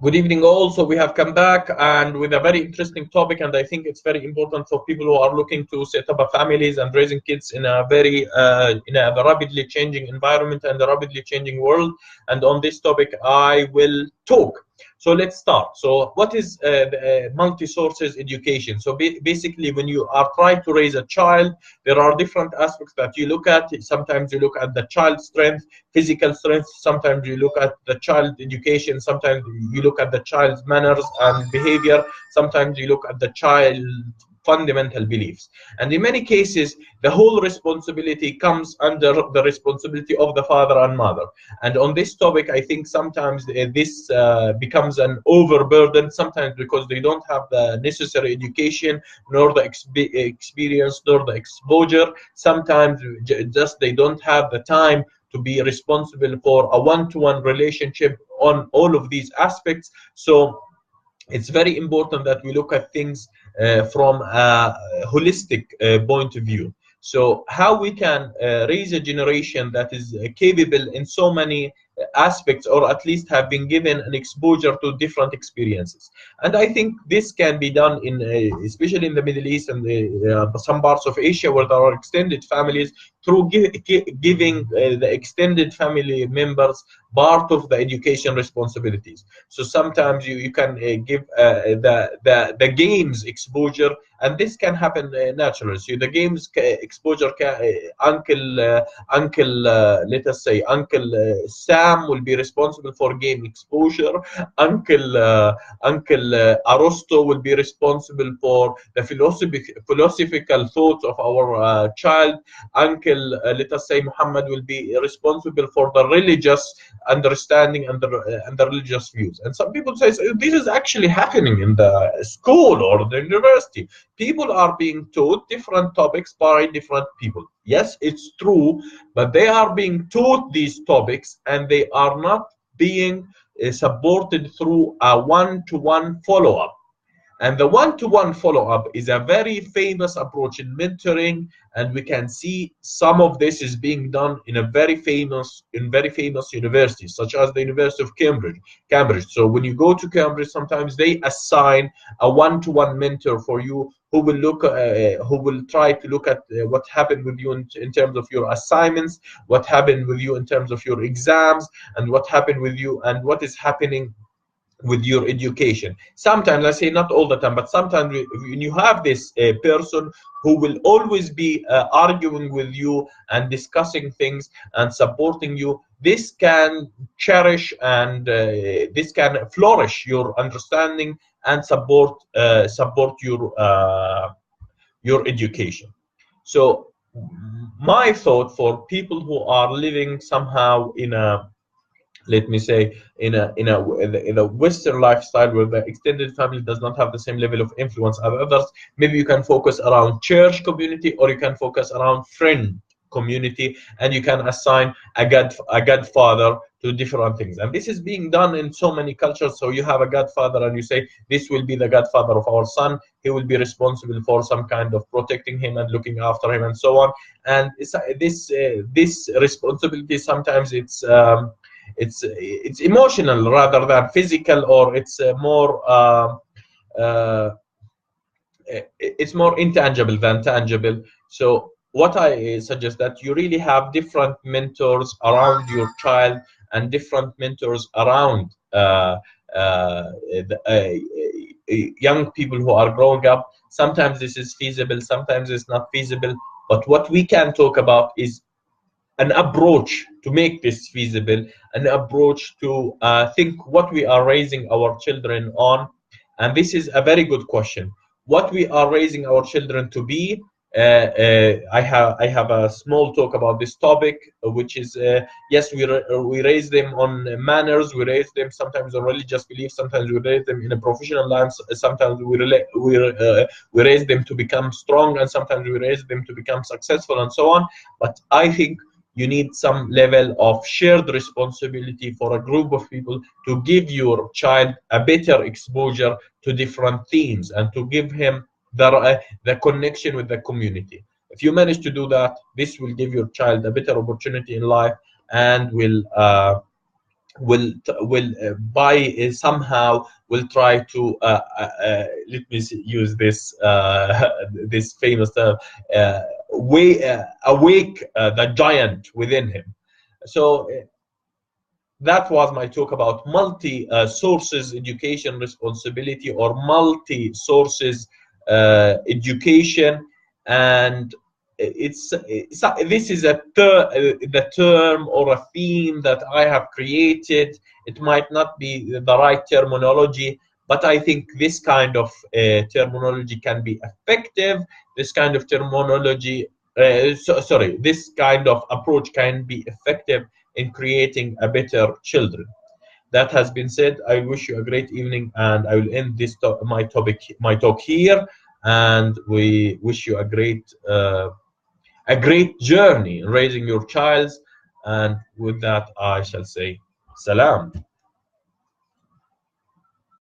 Good evening all. So we have come back and with a very interesting topic, and I think it's very important for people who are looking to set up a families and raising kids in a very in a rapidly changing environment and a rapidly changing world. And on this topic, I will talk. So let's start. So what is multi-sources education? So basically, when you are trying to raise a child, there are different aspects that you look at. Sometimes you look at the child's strength, physical strength. Sometimes you look at the child education. Sometimes you look at the child's manners and behavior. Sometimes you look at the child fundamental beliefs. And in many cases, the whole responsibility comes under the responsibility of the father and mother. And on this topic, I think sometimes this becomes an overburden, sometimes because they don't have the necessary education, nor the experience, nor the exposure. Sometimes just they don't have the time to be responsible for a one-to-one relationship on all of these aspects. So it's very important that we look at things from a holistic point of view. So how we can raise a generation that is capable in so many aspects, or at least have been given an exposure to different experiences. And I think this can be done in especially in the Middle East and some parts of Asia where there are extended families, through giving the extended family members part of the education responsibilities. So sometimes you can give the games exposure, and this can happen naturally. So the games exposure let us say Uncle Sam will be responsible for game exposure. Uncle Arosto will be responsible for the philosophical thoughts of our child. Uncle let us say Muhammad will be responsible for the religious understanding and the religious views. And some people say, so this is actually happening in the school or the university. People are being taught different topics by different people. Yes, it's true, but they are being taught these topics and they are not being supported through a one-to-one follow-up. And the one-to-one follow-up is a very famous approach in mentoring, and we can see some of this is being done in very famous universities, such as the University of Cambridge. So when you go to Cambridge, sometimes they assign a one-to-one mentor for you who will try to look at what happened with you in terms of your assignments, what happened with you in terms of your exams, and what happened with you and what is happening with your education. Sometimes, I say not all the time, but sometimes when you have this person who will always be arguing with you and discussing things and supporting you, this can cherish and this can flourish your understanding and support your education. So my thought for people who are living somehow in a, let me say, in a Western lifestyle where the extended family does not have the same level of influence as others, maybe you can focus around church community, or you can focus around friend community, and you can assign a godfather to different things. And this is being done in so many cultures. So you have a godfather and you say, this will be the godfather of our son. He will be responsible for some kind of protecting him and looking after him and so on. And this responsibility, sometimes it's emotional rather than physical, or uh, it's more intangible than tangible. So what I suggest, that you really have different mentors around your child and different mentors around young people who are growing up. Sometimes this is feasible, sometimes it's not feasible, but what we can talk about is an approach to make this feasible, an approach to think what we are raising our children on. And this is a very good question. What we are raising our children to be. I have a small talk about this topic, which is yes, we raise them on manners, we raise them sometimes on religious beliefs, sometimes we raise them in a professional line, sometimes we raise them to become strong, and sometimes we raise them to become successful, and so on. But I think you need some level of shared responsibility for a group of people to give your child a better exposure to different themes and to give him the connection with the community. If you manage to do that, this will give your child a better opportunity in life and will will by somehow will try to let me use this this famous term, awake the giant within him. So that was my talk about multi sources education responsibility, or multi sources education. And this is the term or a theme that I have created. It might not be the right terminology, but I think this kind of terminology can be effective. This kind of terminology, this kind of approach can be effective in creating a better children. That has been said, I wish you a great evening, and I will end this my talk here. And we wish you a great journey in raising your child. And with that, I shall say salam.